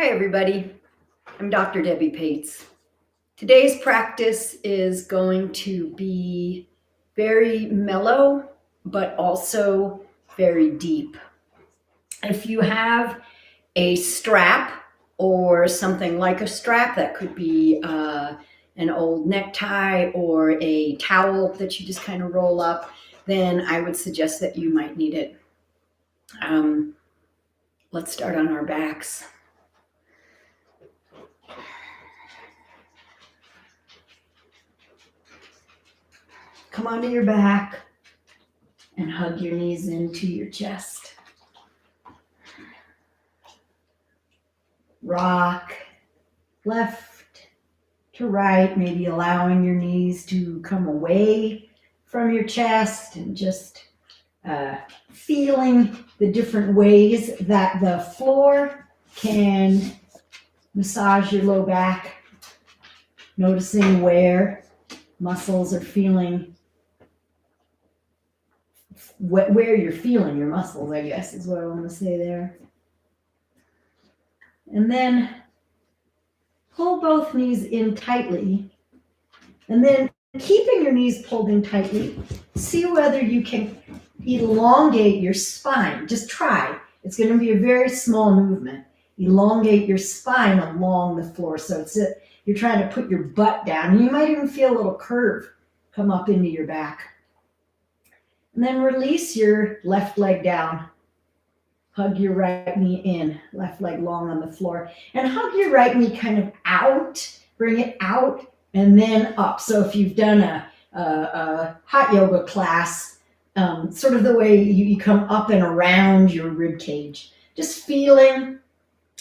Hi everybody, I'm Dr. Debbie Pates. Today's practice is going to be very mellow, but also very deep. If you have a strap or something like a strap, that could be an old necktie or a towel that you just kind of roll up, then I would suggest that you might need it. Let's start on our backs. Come onto your back and hug your knees into your chest. Rock left to right, maybe allowing your knees to come away from your chest and just feeling the different ways that the floor can massage your low back, noticing where muscles are feeling, where you're feeling your muscles, I guess is what I want to say there. And then pull both knees in tightly. And then keeping your knees pulled in tightly, see whether you can elongate your spine. Just try. It's going to be a very small movement. Elongate your spine along the floor. So you're trying to put your butt down. You might even feel a little curve come up into your back. And then release your left leg down. Hug your right knee in, left leg long on the floor. And hug your right knee kind of out, bring it out, and then up. So if you've done a hot yoga class, sort of the way you come up and around your rib cage, just feeling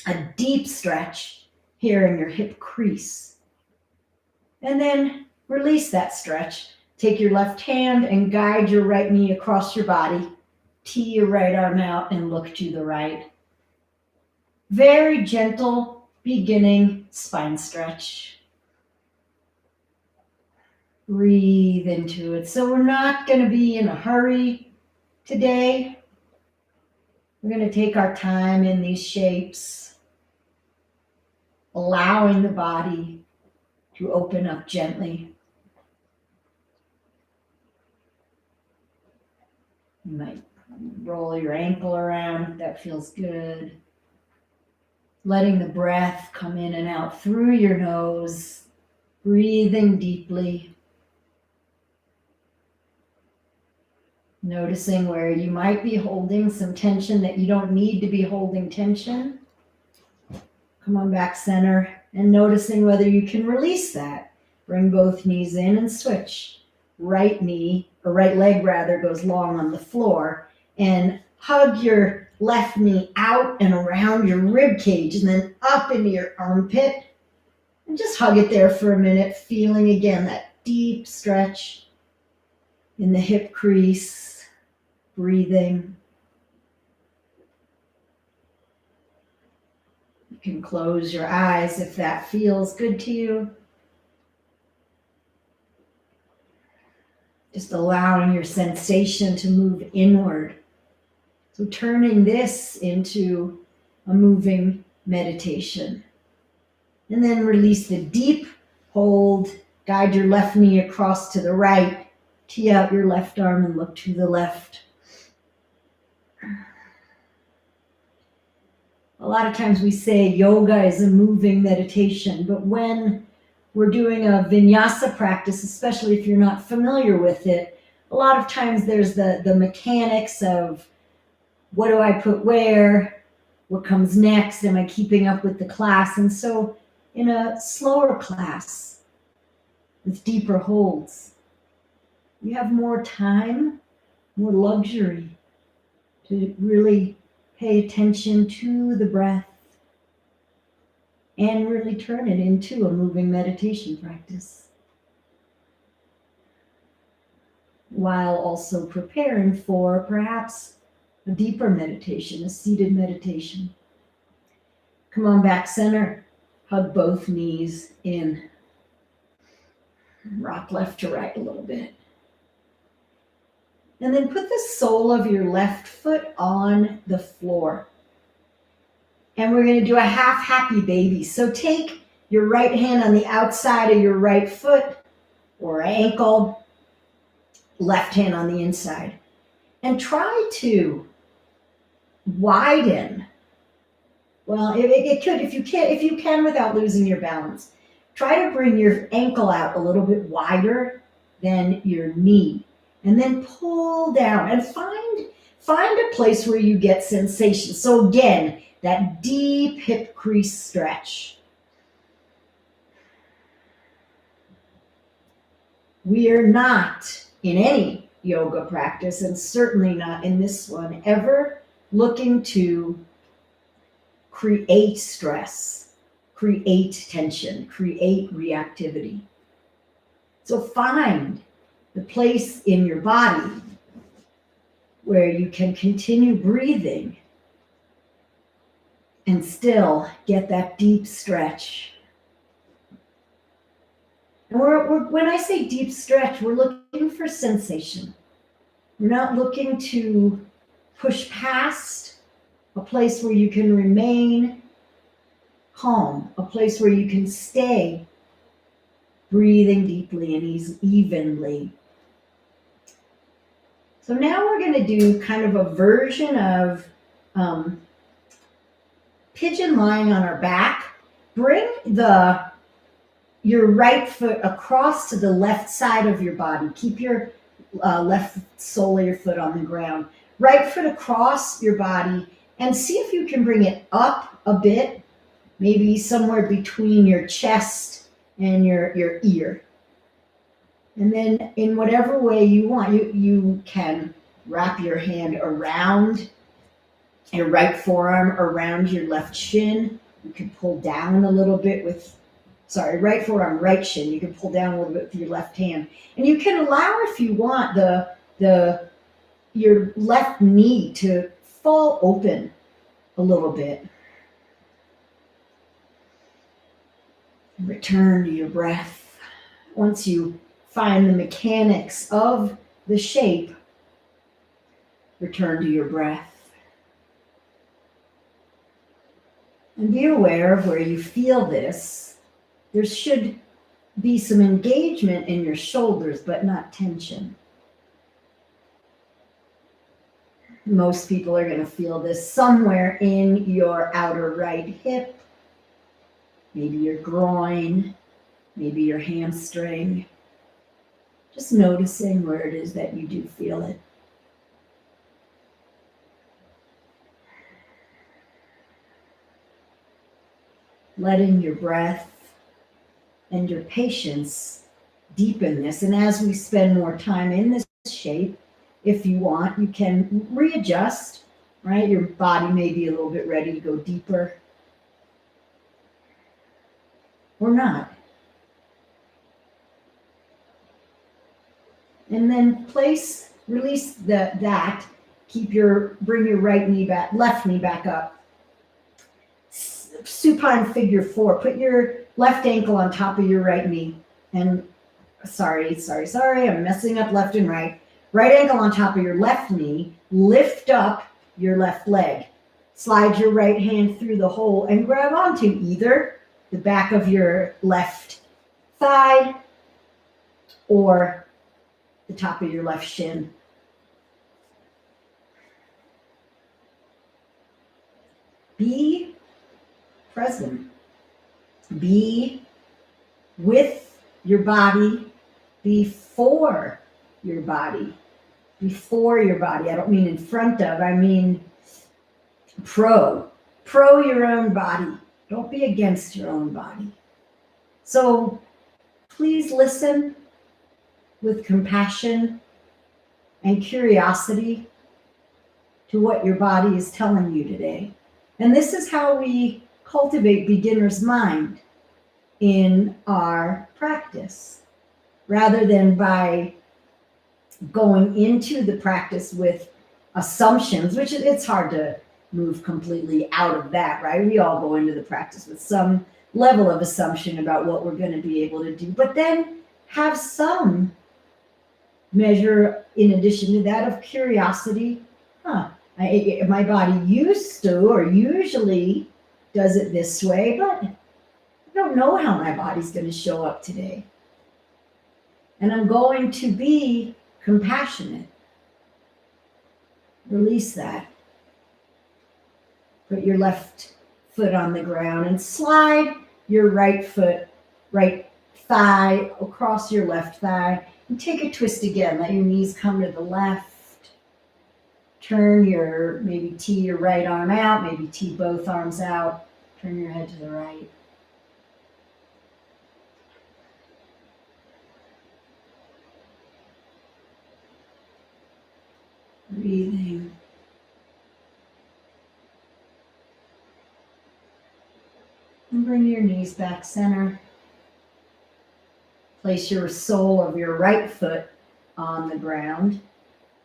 a deep stretch here in your hip crease. And then release that stretch. Take your left hand and guide your right knee across your body. Tee your right arm out and look to the right. Very gentle beginning spine stretch. Breathe into it. So we're not going to be in a hurry today. We're going to take our time in these shapes, allowing the body to open up gently. You might roll your ankle around if that feels good. Letting the breath come in and out through your nose, breathing deeply. Noticing where you might be holding some tension that you don't need to be holding tension. Come on back center and noticing whether you can release that. Bring both knees in and switch. Right knee, or right leg rather, goes long on the floor. And hug your left knee out and around your rib cage and then up into your armpit. And just hug it there for a minute, feeling again that deep stretch in the hip crease, breathing. You can close your eyes if that feels good to you. Just allowing your sensation to move inward. So turning this into a moving meditation. And then release the deep hold. Guide your left knee across to the right. Tee out your left arm and look to the left. A lot of times we say yoga is a moving meditation, but when we're doing a vinyasa practice, especially if you're not familiar with it, a lot of times there's the mechanics of what do I put where, what comes next, am I keeping up with the class? And so in a slower class with deeper holds, you have more time, more luxury to really pay attention to the breath and really turn it into a moving meditation practice, while also preparing for perhaps a deeper meditation, a seated meditation. Come on back center, hug both knees in. Rock left to right a little bit. And then put the sole of your left foot on the floor. And we're going to do a half happy baby. So take your right hand on the outside of your right foot or ankle, left hand on the inside, and try to widen. Well, it could, if you can without losing your balance. Try to bring your ankle out a little bit wider than your knee, and then pull down and find a place where you get sensation. So again, that deep hip crease stretch. We are not in any yoga practice, and certainly not in this one, ever looking to create stress, create tension, create reactivity. So find the place in your body where you can continue breathing and still get that deep stretch. And when I say deep stretch, we're looking for sensation. We're not looking to push past a place where you can remain calm, a place where you can stay breathing deeply and evenly. So now we're going to do kind of a version of pigeon lying on our back. Bring your right foot across to the left side of your body. Keep your left sole of your foot on the ground. Right foot across your body, and see if you can bring it up a bit, maybe somewhere between your chest and your ear. And then in whatever way you want, you can wrap your hand around your right forearm, around your left shin. You can pull down a little bit right forearm, right shin. You can pull down a little bit with your left hand. And you can allow, if you want, your left knee to fall open a little bit. Return to your breath. Once you find the mechanics of the shape, return to your breath. And be aware of where you feel this. There should be some engagement in your shoulders, but not tension. Most people are going to feel this somewhere in your outer right hip, maybe your groin, maybe your hamstring. Just noticing where it is that you do feel it. Letting your breath and your patience deepen this. And as we spend more time in this shape, if you want, you can readjust, right? Your body may be a little bit ready to go deeper or not. And then release that. Bring your left knee back up. Supine figure 4. Put your left ankle on top of your right knee. And sorry, I'm messing up left and right. Right ankle on top of your left knee. Lift up your left leg. Slide your right hand through the hole and grab onto either the back of your left thigh or the top of your left shin. Be present. Be with your body before your body. Before your body. I don't mean in front of, I mean pro your own body. Don't be against your own body. So please listen with compassion and curiosity to what your body is telling you today. And this is how we cultivate beginner's mind in our practice, rather than by going into the practice with assumptions, which it's hard to move completely out of that, right? We all go into the practice with some level of assumption about what we're going to be able to do, but then have some measure in addition to that of curiosity. My body used to or usually does it this way, but I don't know how my body's going to show up today. And I'm going to be compassionate. Release that. Put your left foot on the ground and slide your right foot, right thigh across your left thigh. And take a twist again. Let your knees come to the left. Turn maybe tee your right arm out, maybe tee both arms out. Turn your head to the right. Breathing. And bring your knees back center. Place your sole of your right foot on the ground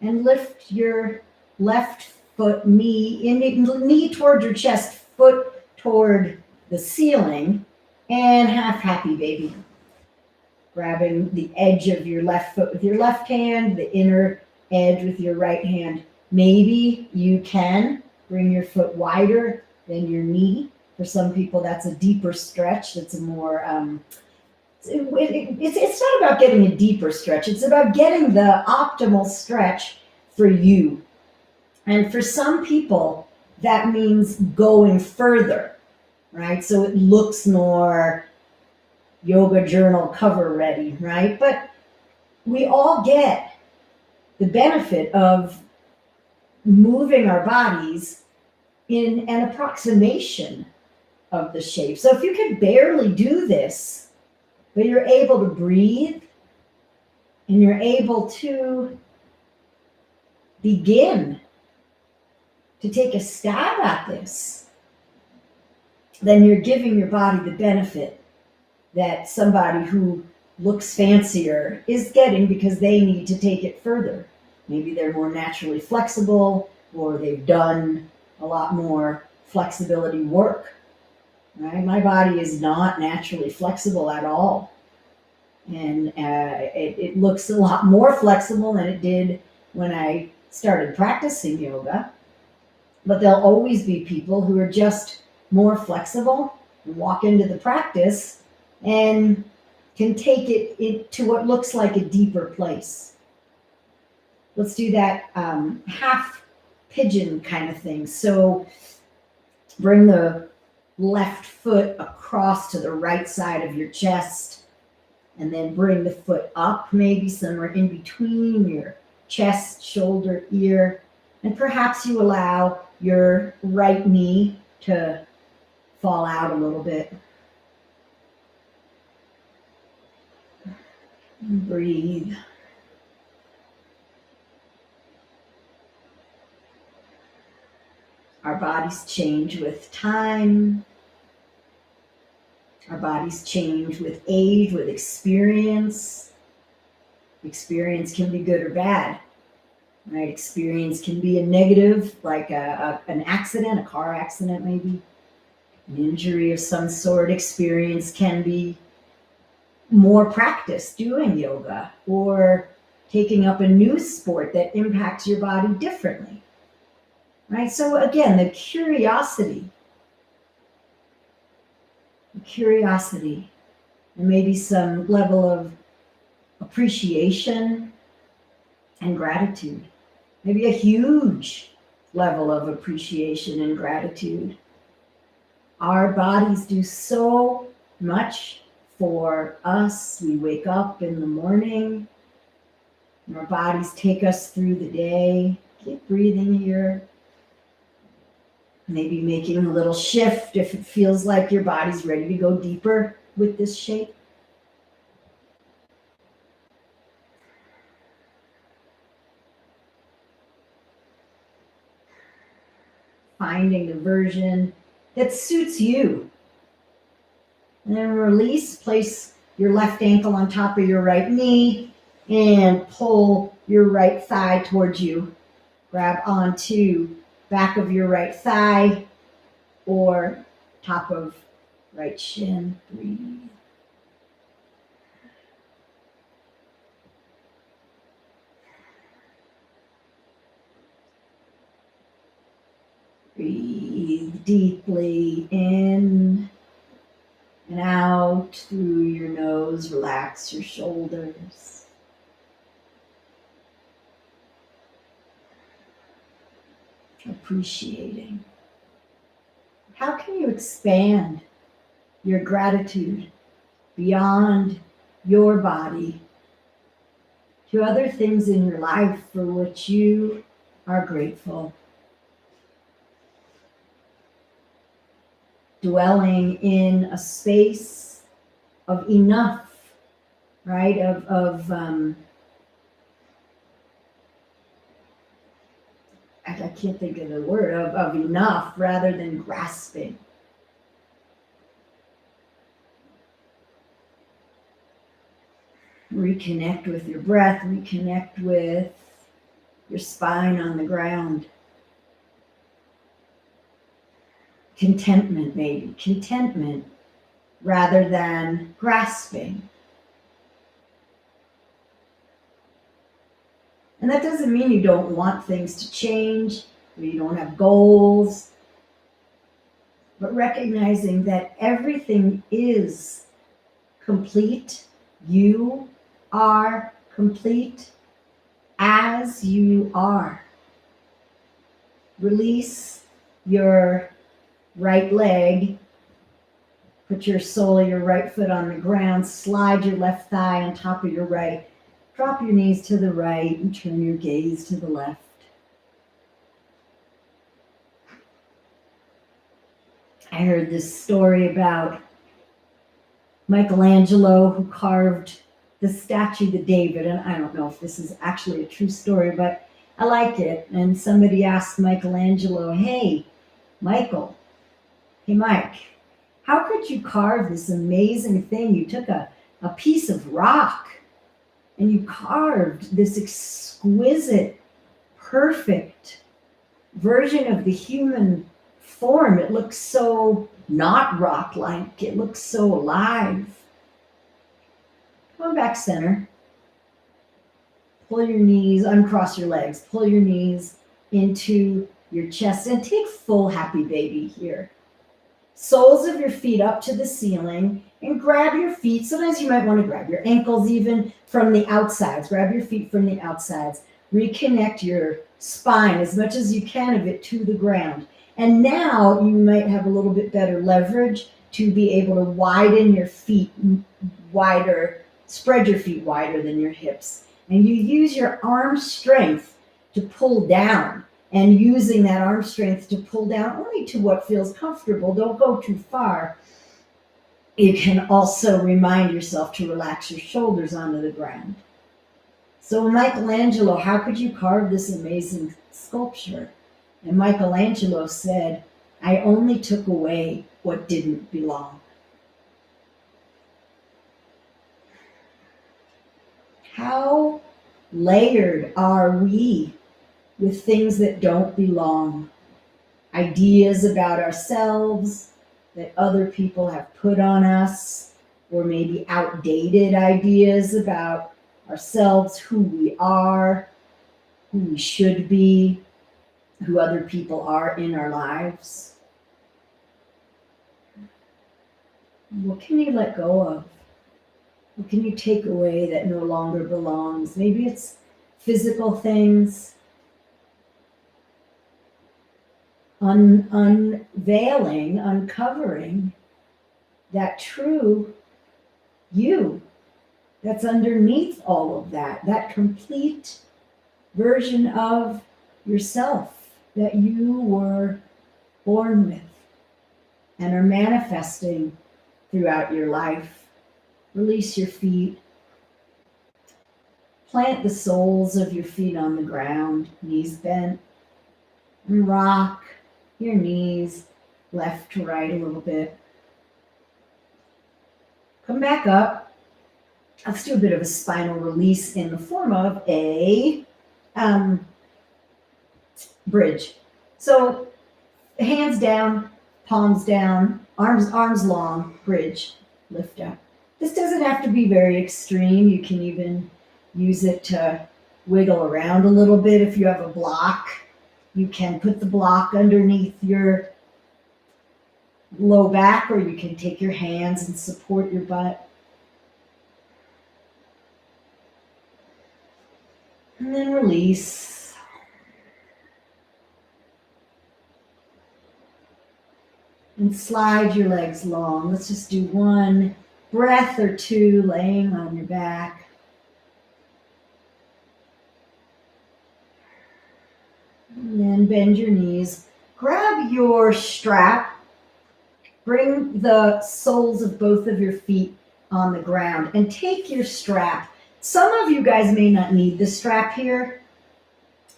and lift your left foot knee toward your chest, foot toward the ceiling, and half happy baby. Grabbing the edge of your left foot with your left hand, the inner edge with your right hand. Maybe you can bring your foot wider than your knee. For some people, that's a deeper stretch. That's a more, it's not about getting a deeper stretch. It's about getting the optimal stretch for you. And for some people, that means going further, right? So it looks more yoga journal cover ready, right? But we all get the benefit of moving our bodies in an approximation of the shape. So if you can barely do this, but you're able to breathe and you're able to begin to take a stab at this, then you're giving your body the benefit that somebody who looks fancier is getting because they need to take it further. Maybe they're more naturally flexible, or they've done a lot more flexibility work. Right? My body is not naturally flexible at all. And it looks a lot more flexible than it did when I started practicing yoga. But there'll always be people who are just more flexible and walk into the practice and can take it to what looks like a deeper place. Let's do that half pigeon kind of thing. So bring the left foot across to the right side of your chest, and then bring the foot up, maybe somewhere in between your chest, shoulder, ear, and perhaps you allow your right knee to fall out a little bit. Breathe. Our bodies change with time. Our bodies change with age, with experience. Experience can be good or bad, right? Experience can be a negative, like an accident, a car accident maybe, an injury of some sort. Experience can be more practice doing yoga or taking up a new sport that impacts your body differently, right? So again, the curiosity, and maybe some level of appreciation and gratitude, maybe a huge level of appreciation and gratitude. Our bodies do so much for us. We wake up in the morning, and our bodies take us through the day. Keep breathing here. Maybe making a little shift if it feels like your body's ready to go deeper with this shape. Finding the version that suits you. And then release, place your left ankle on top of your right knee and pull your right thigh towards you. Grab onto back of your right thigh or top of right shin. Breathe. Breathe. Breathe deeply in and out through your nose. Relax your shoulders. Appreciating. How can you expand your gratitude beyond your body to other things in your life for which you are grateful? Dwelling in a space of enough, right? I can't think of the word, of enough rather than grasping. Reconnect with your breath, reconnect with your spine on the ground. Contentment, maybe. Contentment rather than grasping. And that doesn't mean you don't want things to change or you don't have goals, but recognizing that everything is complete. You are complete as you are. Release your right leg. Put your sole of your right foot on the ground. Slide your left thigh on top of your right. Drop your knees to the right and turn your gaze to the left. I heard this story about Michelangelo who carved the statue to David, and I don't know if this is actually a true story, but I like it. And somebody asked Michelangelo, hey, Mike, how could you carve this amazing thing? You took a piece of rock and you carved this exquisite, perfect version of the human form. It looks so not rock-like. It looks so alive. Come back center. Pull your knees, uncross your legs. Pull your knees into your chest and take full happy baby here. Soles of your feet up to the ceiling and grab your feet. Sometimes you might want to grab your ankles even from the outsides. Grab your feet from the outsides. Reconnect your spine as much as you can of it to the ground. And now you might have a little bit better leverage to be able to widen your feet wider, spread your feet wider than your hips. And you use your arm strength to pull down. And using that arm strength to pull down only to what feels comfortable. Don't go too far. You can also remind yourself to relax your shoulders onto the ground. So Michelangelo, how could you carve this amazing sculpture? And Michelangelo said, I only took away what didn't belong. How layered are we with things that don't belong? Ideas about ourselves that other people have put on us, or maybe outdated ideas about ourselves, who we are, who we should be, who other people are in our lives. What can you let go of? What can you take away that no longer belongs? Maybe it's physical things. Unveiling, uncovering that true you that's underneath all of that, that complete version of yourself that you were born with and are manifesting throughout your life. Release your feet. Plant the soles of your feet on the ground, knees bent, and rock your knees left to right a little bit. Come back up. Let's do a bit of a spinal release in the form of a bridge. So hands down, palms down, arms long, bridge, lift up. This doesn't have to be very extreme. You can even use it to wiggle around a little bit. If you have a block, you can put the block underneath your low back, or you can take your hands and support your butt. And then release. And slide your legs long. Let's just do one breath or two laying on your back. And then bend your knees. Grab your strap. Bring the soles of both of your feet on the ground and take your strap. Some of you guys may not need the strap here.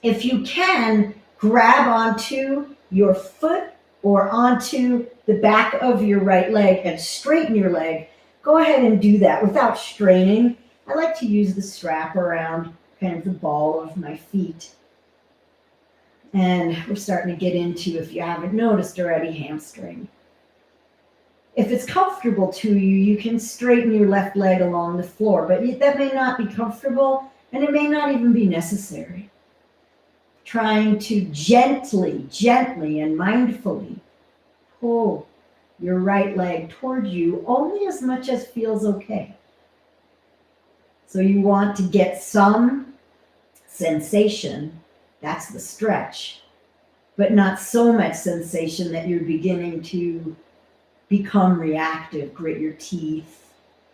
If you can, grab onto your foot or onto the back of your right leg and straighten your leg. Go ahead and do that without straining. I like to use the strap around kind of the ball of my feet. And we're starting to get into, if you haven't noticed already, hamstring. If it's comfortable to you, you can straighten your left leg along the floor, but that may not be comfortable and it may not even be necessary. Trying to gently and mindfully pull your right leg toward you only as much as feels okay. So you want to get some sensation, that's the stretch, but not so much sensation that you're beginning to become reactive, grit your teeth,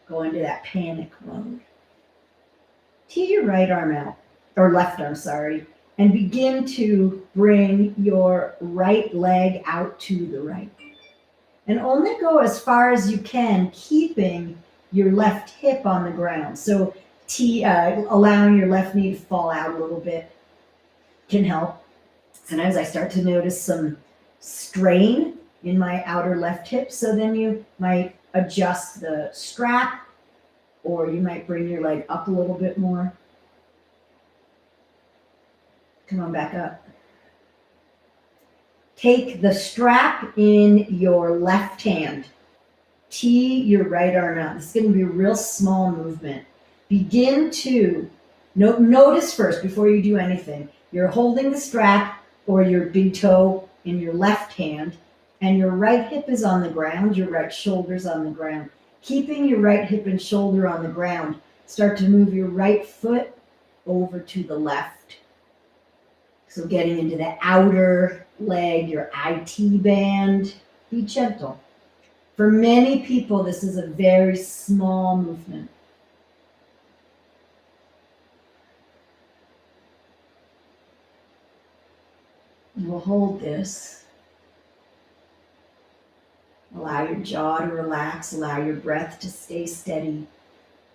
go into that panic mode. Tee your right arm out, or left arm, sorry, and begin to bring your right leg out to the right. And only go as far as you can, keeping your left hip on the ground. So allowing your left knee to fall out a little bit can help. Sometimes I start to notice some strain in my outer left hip, so then you might adjust the strap, or you might bring your leg up a little bit more. Come on back up. Take the strap in your left hand. Tee your right arm out. This is going to be a real small movement. Begin to notice first, before you do anything, you're holding the strap or your big toe in your left hand, and your right hip is on the ground, your right shoulder's on the ground. Keeping your right hip and shoulder on the ground, start to move your right foot over to the left. So getting into the outer leg, your IT band, be gentle. For many people, this is a very small movement. You will hold this. Allow your jaw to relax, allow your breath to stay steady.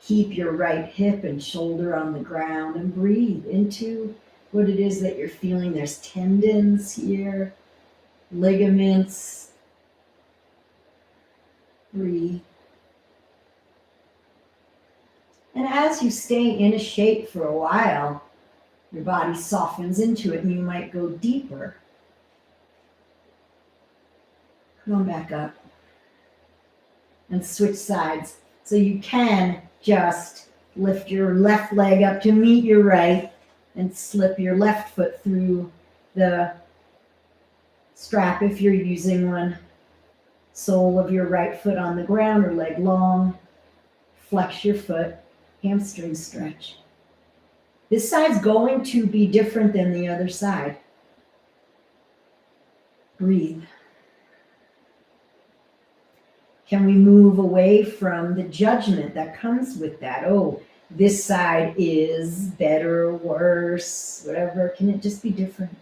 Keep your right hip and shoulder on the ground and breathe into what it is that you're feeling. There's tendons here, ligaments. Breathe. And as you stay in a shape for a while, your body softens into it and you might go deeper. Come on back up. And switch sides. So you can just lift your left leg up to meet your right and slip your left foot through the strap if you're using one. Sole of your right foot on the ground or leg long. Flex your foot, hamstring stretch. This side's going to be different than the other side. Breathe. Can we move away from the judgment that comes with that? Oh, this side is better, worse, whatever. Can it just be different?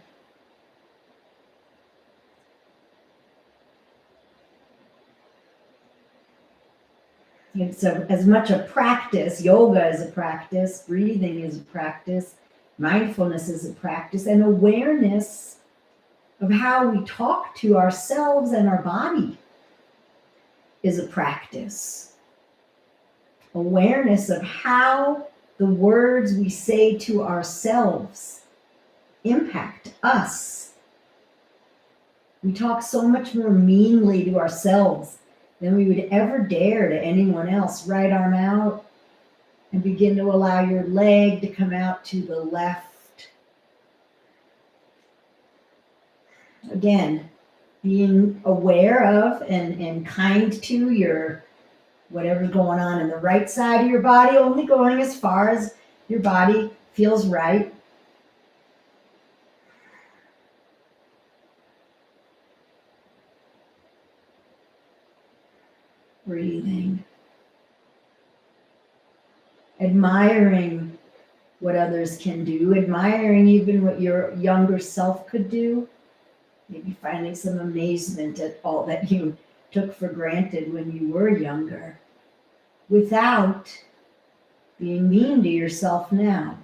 It's as much a practice. Yoga is a practice. Breathing is a practice. Mindfulness is a practice. And awareness of how we talk to ourselves and our body is a practice. Awareness of how the words we say to ourselves impact us. We talk so much more meanly to ourselves than we would ever dare to anyone else. Right arm out and begin to allow your leg to come out to the left. Again, being aware of and kind to your whatever's going on in the right side of your body, only going as far as your body feels right. Breathing. Admiring what others can do, admiring even what your younger self could do. Maybe finding some amazement at all that you took for granted when you were younger, without being mean to yourself now.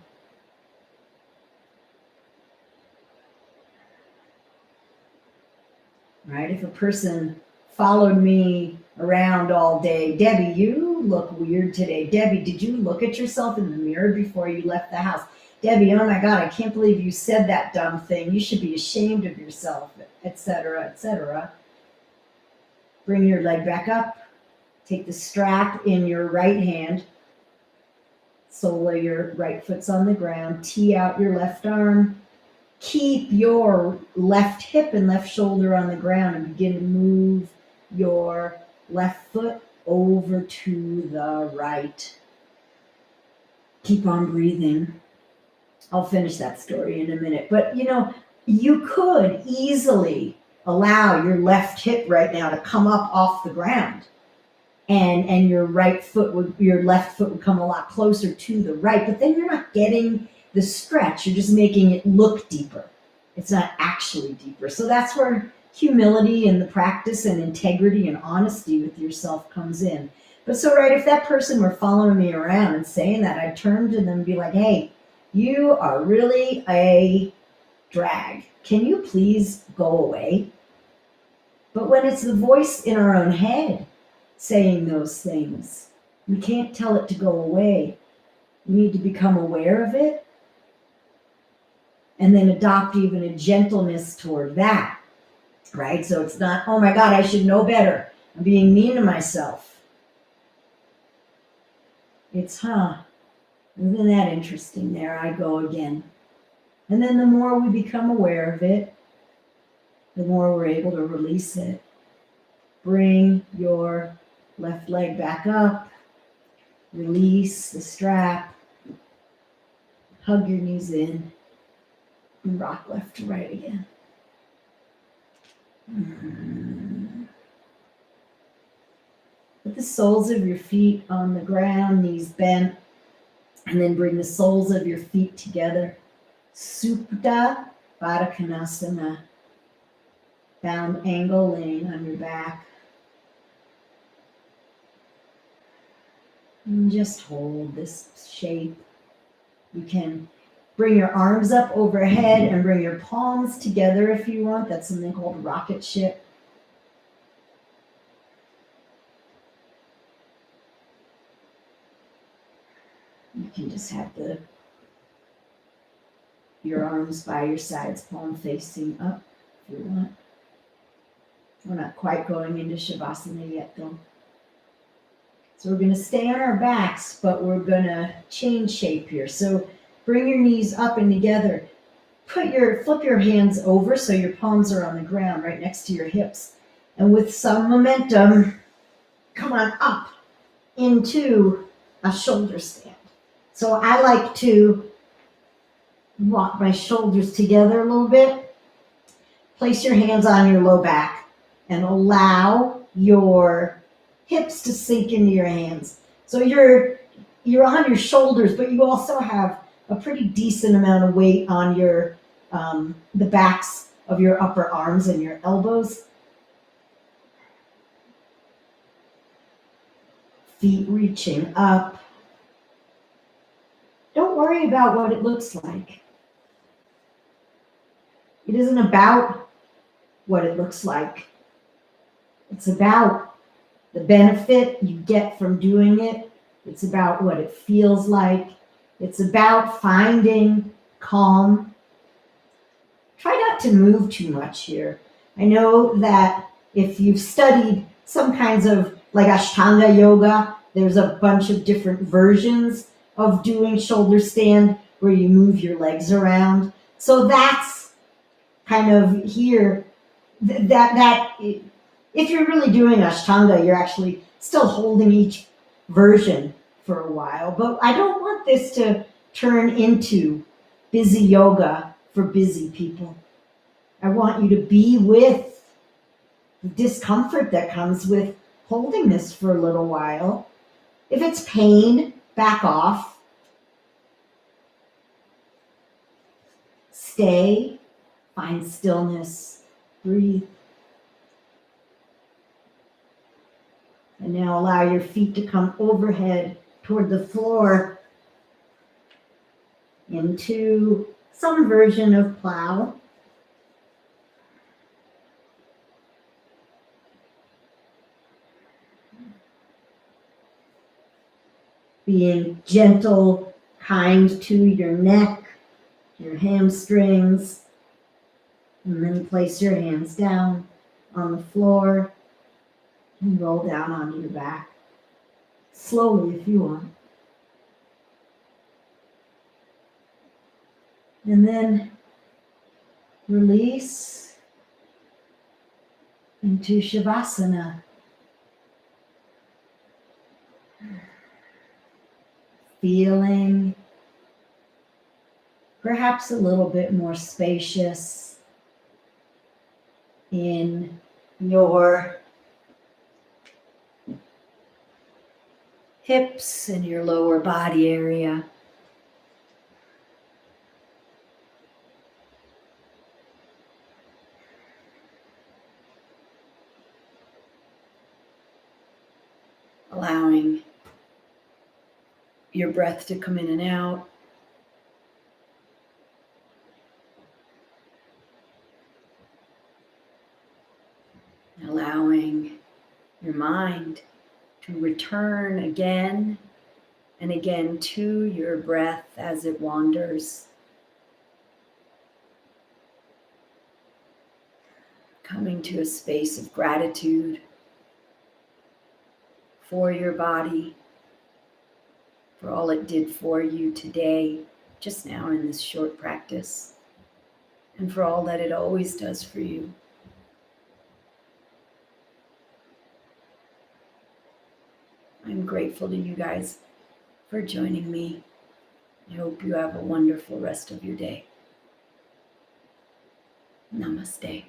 Right? If a person followed me around all day, Debbie, you look weird today. Debbie, did you look at yourself in the mirror before you left the house? Debbie, oh my God, I can't believe you said that dumb thing. You should be ashamed of yourself, etc., etc. Bring your leg back up. Take the strap in your right hand. Sole of your right foot's on the ground. Tee out your left arm. Keep your left hip and left shoulder on the ground and begin to move your left foot over to the right. Keep on breathing. I'll finish that story in a minute. But you could easily allow your left hip right now to come up off the ground. And your left foot would come a lot closer to the right, but then you're not getting the stretch. You're just making it look deeper. It's not actually deeper. So that's where humility and the practice and integrity and honesty with yourself comes in. But so, right, if that person were following me around and saying that, I'd turn to them and be like, hey, you are really a drag. Can you please go away? But when it's the voice in our own head saying those things, we can't tell it to go away. We need to become aware of it and then adopt even a gentleness toward that, right? So it's not, oh my God, I should know better. I'm being mean to myself. It's, isn't that interesting? There I go again. And then the more we become aware of it, the more we're able to release it. Bring your left leg back up. Release the strap. Hug your knees in. And rock left to right again. Put the soles of your feet on the ground, knees bent, and then bring the soles of your feet together. Supta Baddha Konasana. Bound angle laying on your back. And just hold this shape. You can bring your arms up overhead and bring your palms together if you want. That's something called rocket ship. You can just have your arms by your sides, palm facing up if you want. We're not quite going into Shavasana yet though. So we're going to stay on our backs, but we're going to change shape here. So bring your knees up and together. Flip your hands over so your palms are on the ground right next to your hips. And with some momentum, come on up into a shoulder stand. So I like to walk my shoulders together a little bit. Place your hands on your low back and allow your hips to sink into your hands. So you're on your shoulders, but you also have a pretty decent amount of weight on your the backs of your upper arms and your elbows. Feet reaching up. Don't worry about what it looks like. It isn't about what it looks like. It's about the benefit you get from doing it. It's about what it feels like. It's about finding calm. Try not to move too much here. I know that if you've studied some kinds of like Ashtanga yoga, there's a bunch of different versions of doing shoulder stand where you move your legs around. So that's kind of here that if you're really doing Ashtanga, you're actually still holding each version for a while. But I don't want this to turn into busy yoga for busy people. I want you to be with the discomfort that comes with holding this for a little while. If it's pain, back off. Stay, find stillness, breathe. And now allow your feet to come overhead toward the floor into some version of plow. Being gentle, kind to your neck, your hamstrings, and then place your hands down on the floor and roll down onto your back. Slowly if you want. And then release into Shavasana. Feeling perhaps a little bit more spacious in your hips and your lower body area. Allowing your breath to come in and out. Allowing your mind to return again and again to your breath as it wanders. Coming to a space of gratitude for your body, for all it did for you today, just now in this short practice, and for all that it always does for you. I'm grateful to you guys for joining me. I hope you have a wonderful rest of your day. Namaste.